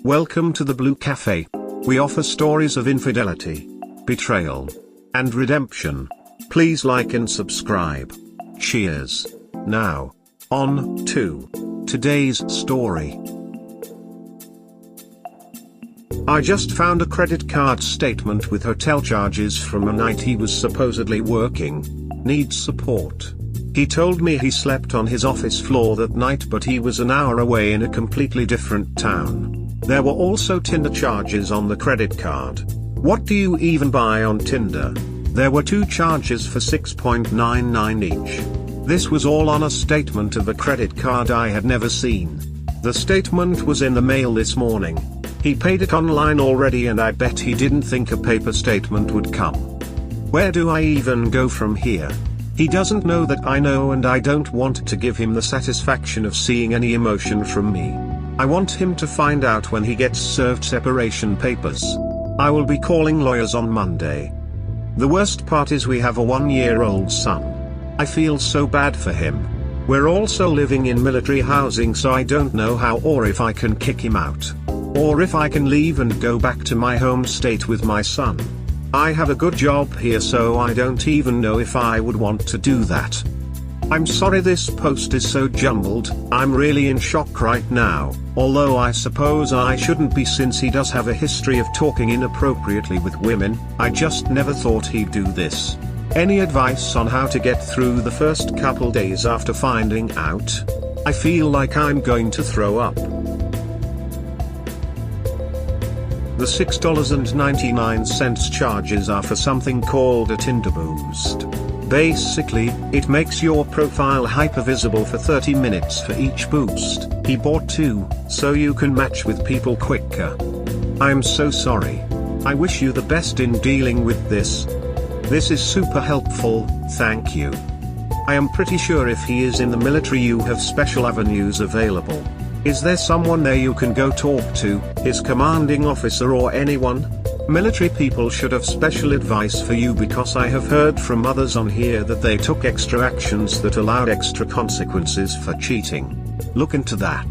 Welcome to the Blue Cafe. We offer stories of infidelity, betrayal, and redemption. Please like and subscribe. Cheers. Now, on to today's story. I just found a credit card statement with hotel charges from a night he was supposedly working. Needs support. He told me he slept on his office floor that night, but he was an hour away in a completely different town. There were also Tinder charges on the credit card. What do you even buy on Tinder? There were 2 charges for $6.99 each. This was all on a statement of a credit card I had never seen. The statement was in the mail this morning. He paid it online already, and I bet he didn't think a paper statement would come. Where do I even go from here? He doesn't know that I know, and I don't want to give him the satisfaction of seeing any emotion from me. I want him to find out when he gets served separation papers. I will be calling lawyers on Monday. The worst part is we have a 1-year-old son. I feel so bad for him. We're also living in military housing, so I don't know how or if I can kick him out. Or if I can leave and go back to my home state with my son. I have a good job here, so I don't even know if I would want to do that. I'm sorry this post is so jumbled. I'm really in shock right now, although I suppose I shouldn't be, since he does have a history of talking inappropriately with women. I just never thought he'd do this. Any advice on how to get through the first couple days after finding out? I feel like I'm going to throw up. The $6.99 charges are for something called a Tinder boost. Basically, it makes your profile hyper-visible for 30 minutes for each boost. He bought 2, so you can match with people quicker. I'm so sorry. I wish you the best in dealing with this. This is super helpful, thank you. I am pretty sure if he is in the military you have special avenues available. Is there someone there you can go talk to, his commanding officer or anyone? Military people should have special advice for you, because I have heard from others on here that they took extra actions that allowed extra consequences for cheating. Look into that.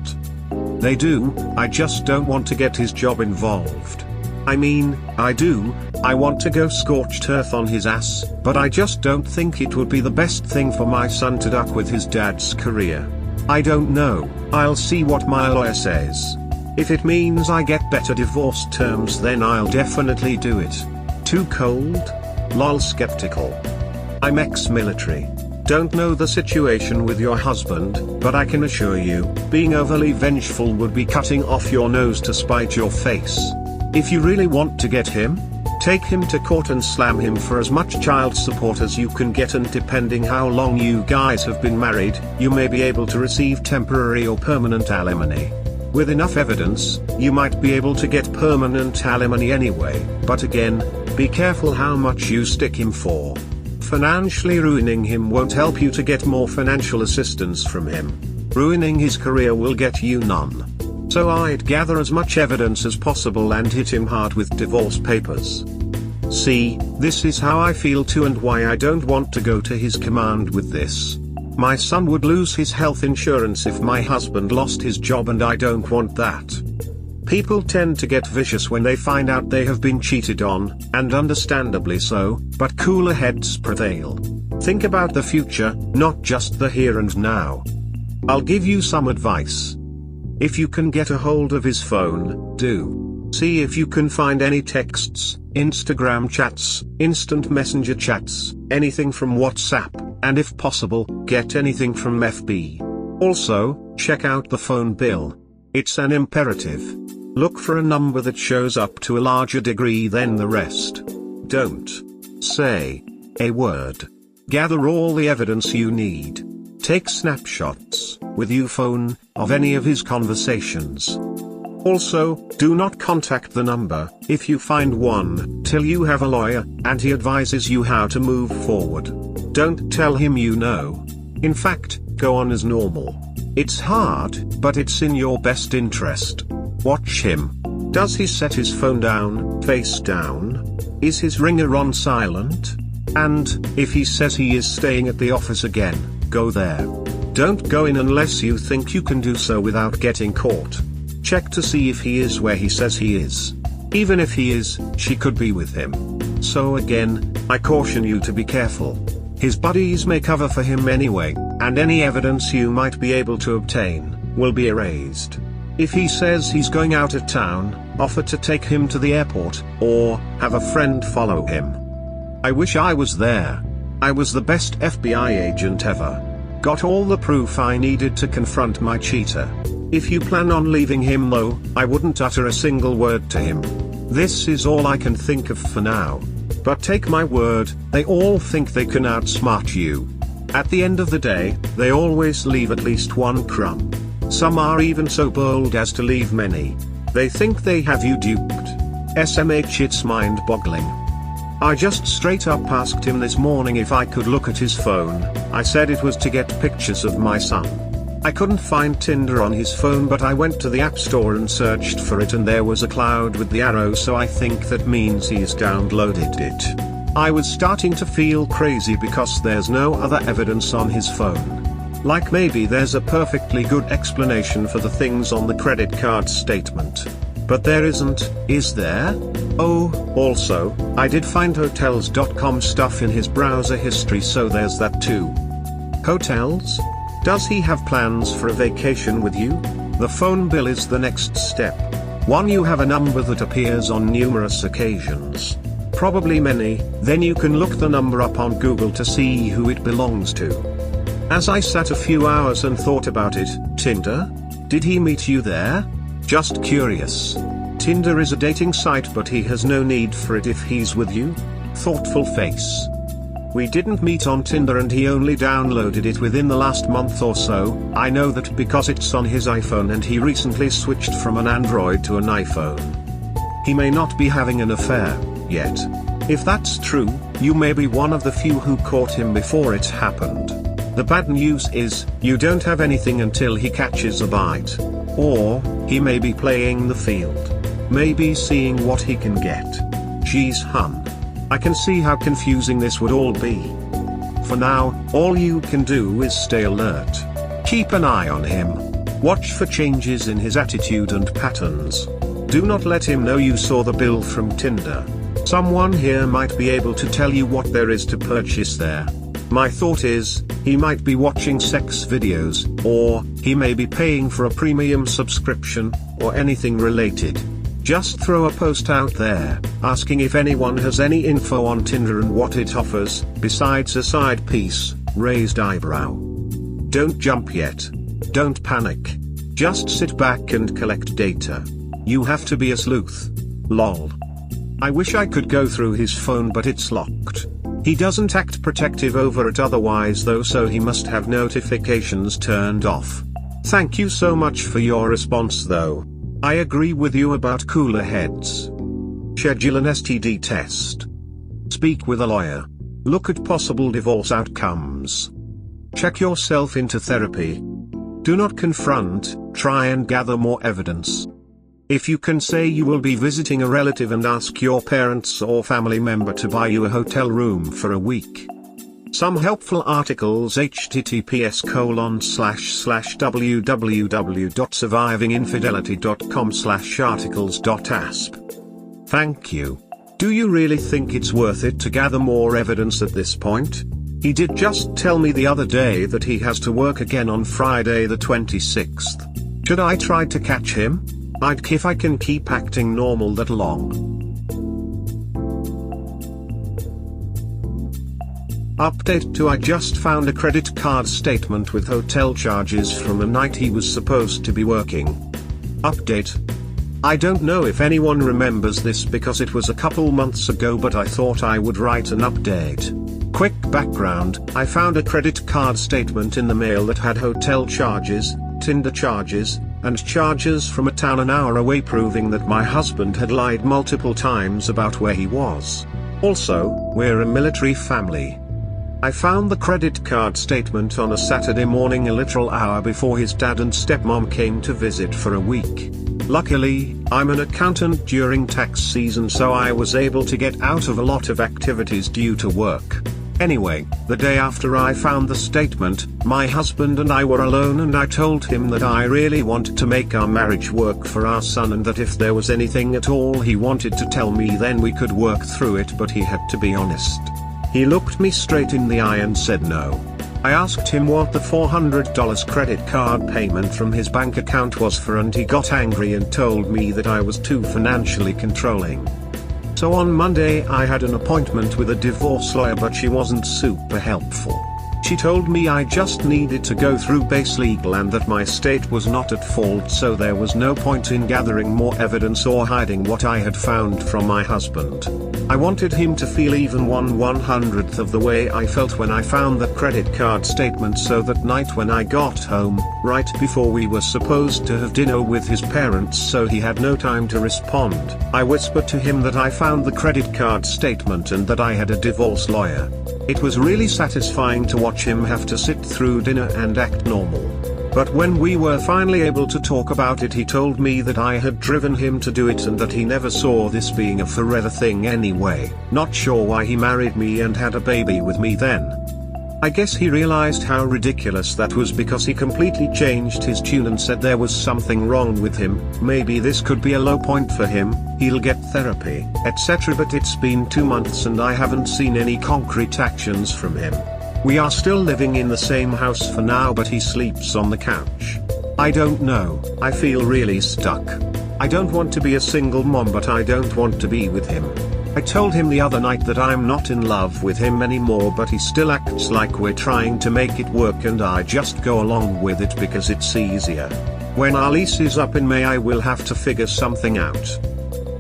They do. I just don't want to get his job involved. I mean, I do. I want to go scorched earth on his ass, but I just don't think it would be the best thing for my son to duck with his dad's career. I don't know. I'll see what my lawyer says. If it means I get better divorce terms, then I'll definitely do it. Too cold? Lol, skeptical. I'm ex-military. Don't know the situation with your husband, but I can assure you, being overly vengeful would be cutting off your nose to spite your face. If you really want to get him, take him to court and slam him for as much child support as you can get, and depending how long you guys have been married, you may be able to receive temporary or permanent alimony. With enough evidence, you might be able to get permanent alimony anyway, but again, be careful how much you stick him for. Financially ruining him won't help you to get more financial assistance from him. Ruining his career will get you none. So I'd gather as much evidence as possible and hit him hard with divorce papers. See, this is how I feel too, and why I don't want to go to his command with this. My son would lose his health insurance if my husband lost his job, and I don't want that. People tend to get vicious when they find out they have been cheated on, and understandably so, but cooler heads prevail. Think about the future, not just the here and now. I'll give you some advice. If you can get a hold of his phone, do. See if you can find any texts, Instagram chats, instant messenger chats, anything from WhatsApp, and if possible, get anything from FB. Also, check out the phone bill. It's an imperative. Look for a number that shows up to a larger degree than the rest. Don't say a word. Gather all the evidence you need. Take snapshots, with your phone, of any of his conversations. Also, do not contact the number, if you find one, till you have a lawyer, and he advises you how to move forward. Don't tell him you know. In fact, go on as normal. It's hard, but it's in your best interest. Watch him. Does he set his phone down, face down? Is his ringer on silent? And, if he says he is staying at the office again, go there. Don't go in unless you think you can do so without getting caught. Check to see if he is where he says he is. Even if he is, she could be with him. So again, I caution you to be careful. His buddies may cover for him anyway, and any evidence you might be able to obtain will be erased. If he says he's going out of town, offer to take him to the airport, or have a friend follow him. I wish I was there. I was the best FBI agent ever. Got all the proof I needed to confront my cheater. If you plan on leaving him though, I wouldn't utter a single word to him. This is all I can think of for now. But take my word, they all think they can outsmart you. At the end of the day, they always leave at least one crumb. Some are even so bold as to leave many. They think they have you duped. SMH, it's mind-boggling. I just straight up asked him this morning if I could look at his phone. I said it was to get pictures of my son. I couldn't find Tinder on his phone, but I went to the App Store and searched for it, and there was a cloud with the arrow, so I think that means he's downloaded it. I was starting to feel crazy because there's no other evidence on his phone. Like maybe there's a perfectly good explanation for the things on the credit card statement. But there isn't, is there? Oh, also, I did find hotels.com stuff in his browser history, so there's that too. Hotels? Does he have plans for a vacation with you? The phone bill is the next step. One, you have a number that appears on numerous occasions. Probably many, then you can look the number up on Google to see who it belongs to. As I sat a few hours and thought about it, Tinder? Did he meet you there? Just curious. Tinder is a dating site, but he has no need for it if he's with you? Thoughtful face. We didn't meet on Tinder and he only downloaded it within the last month or so. I know that because it's on his iPhone and he recently switched from an Android to an iPhone. He may not be having an affair yet. If that's true, you may be one of the few who caught him before it happened. The bad news is, you don't have anything until he catches a bite. Or, he may be playing the field. Maybe seeing what he can get. Geez, hun. I can see how confusing this would all be. For now, all you can do is stay alert. Keep an eye on him. Watch for changes in his attitude and patterns. Do not let him know you saw the bill from Tinder. Someone here might be able to tell you what there is to purchase there. My thought is, he might be watching sex videos, or he may be paying for a premium subscription, or anything related. Just throw a post out there, asking if anyone has any info on Tinder and what it offers, besides a side piece, raised eyebrow. Don't jump yet. Don't panic. Just sit back and collect data. You have to be a sleuth. Lol. I wish I could go through his phone, but it's locked. He doesn't act protective over it otherwise though, so he must have notifications turned off. Thank you so much for your response though. I agree with you about cooler heads. Schedule an STD test. Speak with a lawyer. Look at possible divorce outcomes. Check yourself into therapy. Do not confront, try and gather more evidence. If you can say you will be visiting a relative and ask your parents or family member to buy you a hotel room for a week. Some helpful articles: https://www.survivinginfidelity.com/articles.asp. Thank you. Do you really think it's worth it to gather more evidence at this point? He did just tell me the other day that he has to work again on Friday the 26th. Should I try to catch him? I'd if I can keep acting normal that long. Update 2: I just found a credit card statement with hotel charges from a night he was supposed to be working. Update: I don't know if anyone remembers this because it was a couple months ago, but I thought I would write an update. Quick background: I found a credit card statement in the mail that had hotel charges, Tinder charges, and charges from a town an hour away, proving that my husband had lied multiple times about where he was. Also, we're a military family. I found the credit card statement on a Saturday morning, a literal hour before his dad and stepmom came to visit for a week. Luckily, I'm an accountant during tax season, so I was able to get out of a lot of activities due to work. Anyway, the day after I found the statement, my husband and I were alone and I told him that I really wanted to make our marriage work for our son and that if there was anything at all he wanted to tell me then we could work through it, but he had to be honest. He looked me straight in the eye and said no. I asked him what the $400 credit card payment from his bank account was for and he got angry and told me that I was too financially controlling. So on Monday I had an appointment with a divorce lawyer, but she wasn't super helpful. She told me I just needed to go through base legal and that my estate was not at fault, so there was no point in gathering more evidence or hiding what I had found from my husband. I wanted him to feel even 1/100th of the way I felt when I found the credit card statement, so that night when I got home, right before we were supposed to have dinner with his parents so he had no time to respond, I whispered to him that I found the credit card statement and that I had a divorce lawyer. It was really satisfying to watch him have to sit through dinner and act normal. But when we were finally able to talk about it, he told me that I had driven him to do it and that he never saw this being a forever thing anyway. Not sure why he married me and had a baby with me then. I guess he realized how ridiculous that was because he completely changed his tune and said there was something wrong with him, maybe this could be a low point for him, he'll get therapy, etc. But it's been 2 months and I haven't seen any concrete actions from him. We are still living in the same house for now, but he sleeps on the couch. I don't know, I feel really stuck. I don't want to be a single mom, but I don't want to be with him. I told him the other night that I'm not in love with him anymore, but he still acts like we're trying to make it work and I just go along with it because it's easier. When our lease is up in May I will have to figure something out.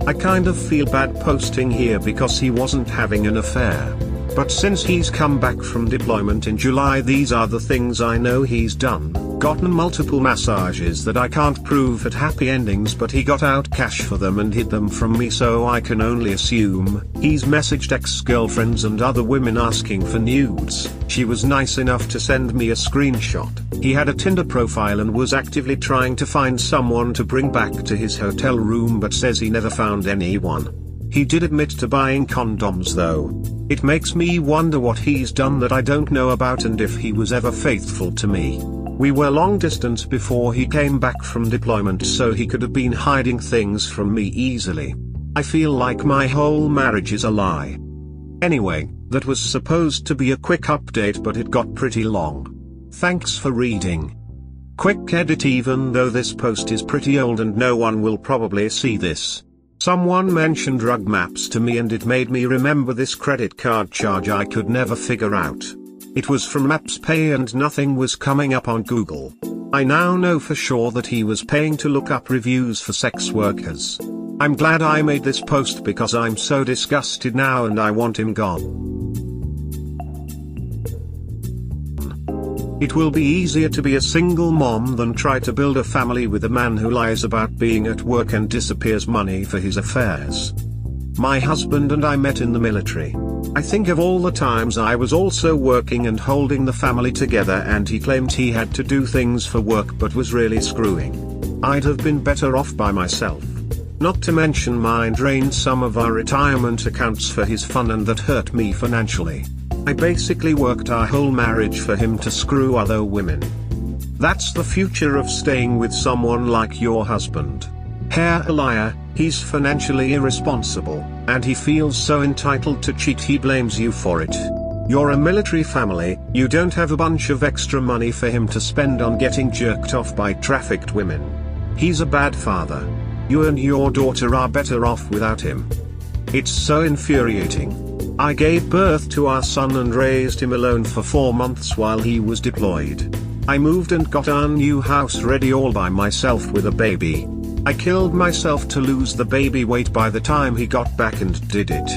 I kind of feel bad posting here because he wasn't having an affair. But since he's come back from deployment in July, these are the things I know he's done. Gotten multiple massages that I can't prove had happy endings, but he got out cash for them and hid them from me, so I can only assume he's messaged ex-girlfriends and other women asking for nudes. She was nice enough to send me a screenshot. He had a Tinder profile and was actively trying to find someone to bring back to his hotel room, but says he never found anyone. He did admit to buying condoms though. It makes me wonder what he's done that I don't know about and if he was ever faithful to me. We were long distance before he came back from deployment, so he could have been hiding things from me easily. I feel like my whole marriage is a lie. Anyway, that was supposed to be a quick update, but it got pretty long. Thanks for reading. Quick edit: even though this post is pretty old and no one will probably see this, someone mentioned drug maps to me and it made me remember this credit card charge I could never figure out. It was from Maps Pay and nothing was coming up on Google. I now know for sure that he was paying to look up reviews for sex workers. I'm glad I made this post because I'm so disgusted now and I want him gone. It will be easier to be a single mom than try to build a family with a man who lies about being at work and disappears money for his affairs. My husband and I met in the military. I think of all the times I was also working and holding the family together and he claimed he had to do things for work but was really screwing. I'd have been better off by myself. Not to mention mine drained some of our retirement accounts for his fun and that hurt me financially. I basically worked our whole marriage for him to screw other women. That's the future of staying with someone like your husband. Hair a liar, he's financially irresponsible, and he feels so entitled to cheat he blames you for it. You're a military family, you don't have a bunch of extra money for him to spend on getting jerked off by trafficked women. He's a bad father. You and your daughter are better off without him. It's so infuriating. I gave birth to our son and raised him alone for 4 months while he was deployed. I moved and got our new house ready all by myself with a baby. I killed myself to lose the baby weight by the time he got back and did it.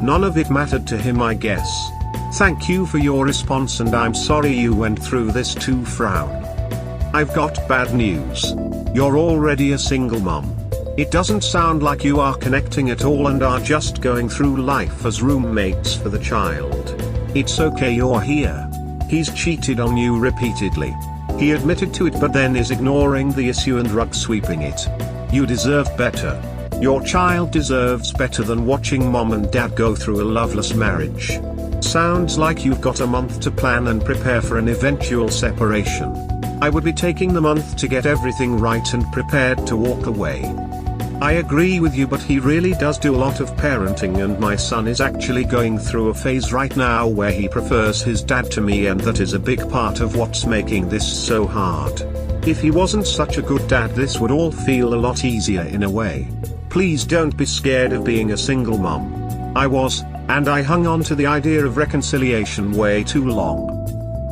None of it mattered to him, I guess. Thank you for your response and I'm sorry you went through this too. Frown. I've got bad news. You're already a single mom. It doesn't sound like you are connecting at all and are just going through life as roommates for the child. It's okay you're here. He's cheated on you repeatedly. He admitted to it but then is ignoring the issue and rug sweeping it. You deserve better. Your child deserves better than watching mom and dad go through a loveless marriage. Sounds like you've got a month to plan and prepare for an eventual separation. I would be taking the month to get everything right and prepared to walk away. I agree with you, but he really does do a lot of parenting, and my son is actually going through a phase right now where he prefers his dad to me, and that is a big part of what's making this so hard. If he wasn't such a good dad, this would all feel a lot easier in a way. Please don't be scared of being a single mom. I was, and I hung on to the idea of reconciliation way too long.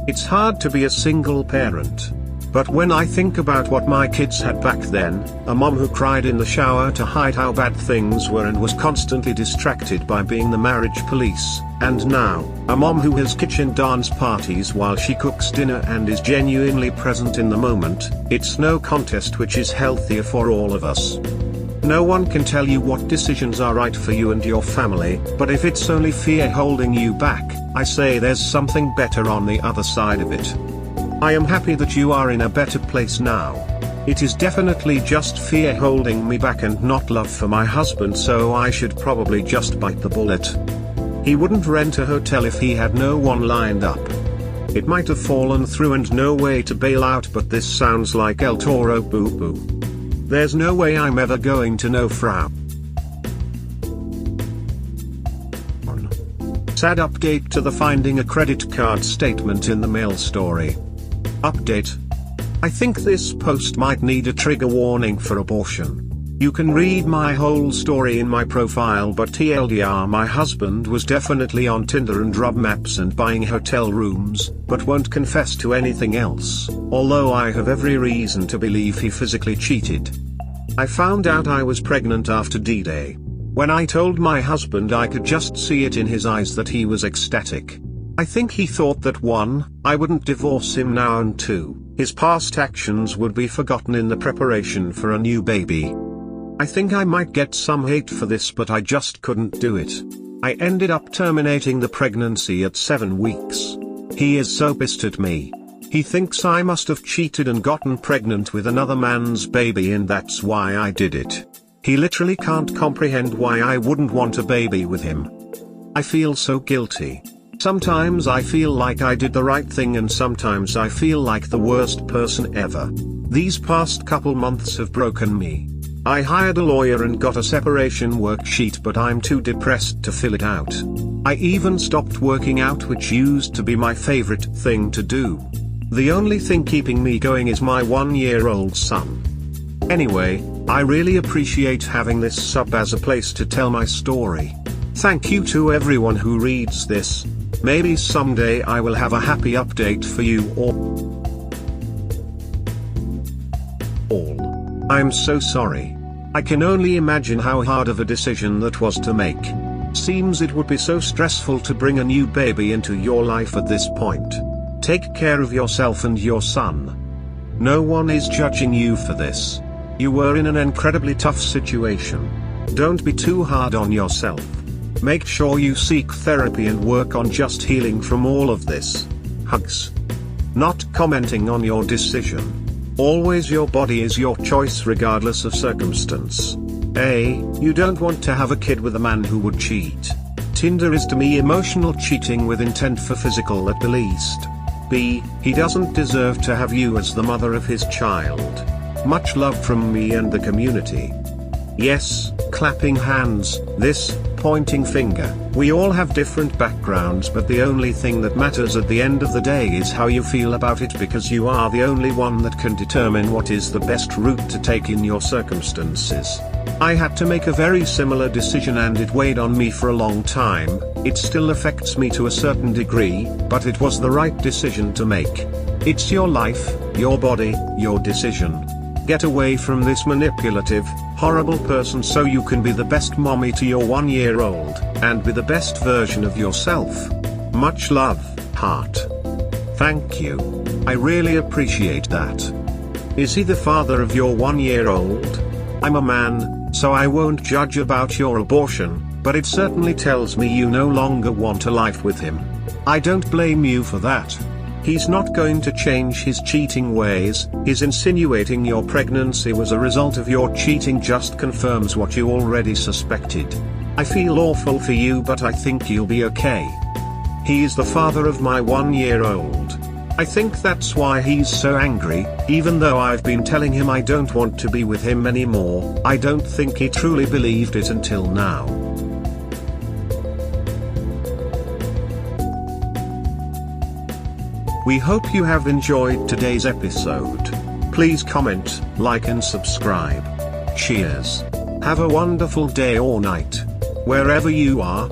It's hard to be a single parent. But when I think about what my kids had back then, a mom who cried in the shower to hide how bad things were and was constantly distracted by being the marriage police, and now, a mom who has kitchen dance parties while she cooks dinner and is genuinely present in the moment, it's no contest which is healthier for all of us. No one can tell you what decisions are right for you and your family, but if it's only fear holding you back, I say there's something better on the other side of it. I am happy that you are in a better place now. It is definitely just fear holding me back and not love for my husband, so I should probably just bite the bullet. He wouldn't rent a hotel if he had no one lined up. It might have fallen through and no way to bail out, but this sounds like El Toro boo-boo. There's no way I'm ever going to know Frau. Sad update to the finding a credit card statement in the mail story. Update. I think this post might need a trigger warning for abortion. You can read my whole story in my profile, but TLDR, my husband was definitely on Tinder and Rub Maps and buying hotel rooms, but won't confess to anything else, although I have every reason to believe he physically cheated. I found out I was pregnant after D-Day. When I told my husband, I could just see it in his eyes that he was ecstatic. I think he thought that 1, I wouldn't divorce him now, and 2, his past actions would be forgotten in the preparation for a new baby. I think I might get some hate for this, but I just couldn't do it. I ended up terminating the pregnancy at 7 weeks. He is so pissed at me. He thinks I must have cheated and gotten pregnant with another man's baby, and that's why I did it. He literally can't comprehend why I wouldn't want a baby with him. I feel so guilty. Sometimes I feel like I did the right thing, and sometimes I feel like the worst person ever. These past couple months have broken me. I hired a lawyer and got a separation worksheet, but I'm too depressed to fill it out. I even stopped working out, which used to be my favorite thing to do. The only thing keeping me going is my 1-year-old son. Anyway, I really appreciate having this sub as a place to tell my story. Thank you to everyone who reads this. Maybe someday I will have a happy update for you all. I'm so sorry. I can only imagine how hard of a decision that was to make. Seems it would be so stressful to bring a new baby into your life at this point. Take care of yourself and your son. No one is judging you for this. You were in an incredibly tough situation. Don't be too hard on yourself. Make sure you seek therapy and work on just healing from all of this. Hugs. Not commenting on your decision. Always, your body is your choice regardless of circumstance. A. You don't want to have a kid with a man who would cheat. Tinder is to me emotional cheating with intent for physical at the least. B. He doesn't deserve to have you as the mother of his child. Much love from me and the community. Yes, clapping hands, this, pointing finger. We all have different backgrounds, but the only thing that matters at the end of the day is how you feel about it, because you are the only one that can determine what is the best route to take in your circumstances. I had to make a very similar decision and it weighed on me for a long time. It still affects me to a certain degree, but it was the right decision to make. It's your life, your body, your decision. Get away from this manipulative, horrible person so you can be the best mommy to your 1-year-old, and be the best version of yourself. Much love, heart. Thank you. I really appreciate that. Is he the father of your 1-year-old? I'm a man, so I won't judge about your abortion, but it certainly tells me you no longer want a life with him. I don't blame you for that. He's not going to change his cheating ways. His insinuating your pregnancy was a result of your cheating just confirms what you already suspected. I feel awful for you, but I think you'll be okay. He is the father of my 1-year-old. I think that's why he's so angry, even though I've been telling him I don't want to be with him anymore. I don't think he truly believed it until now. We hope you have enjoyed today's episode. Please comment, like and subscribe. Cheers. Have a wonderful day or night, wherever you are.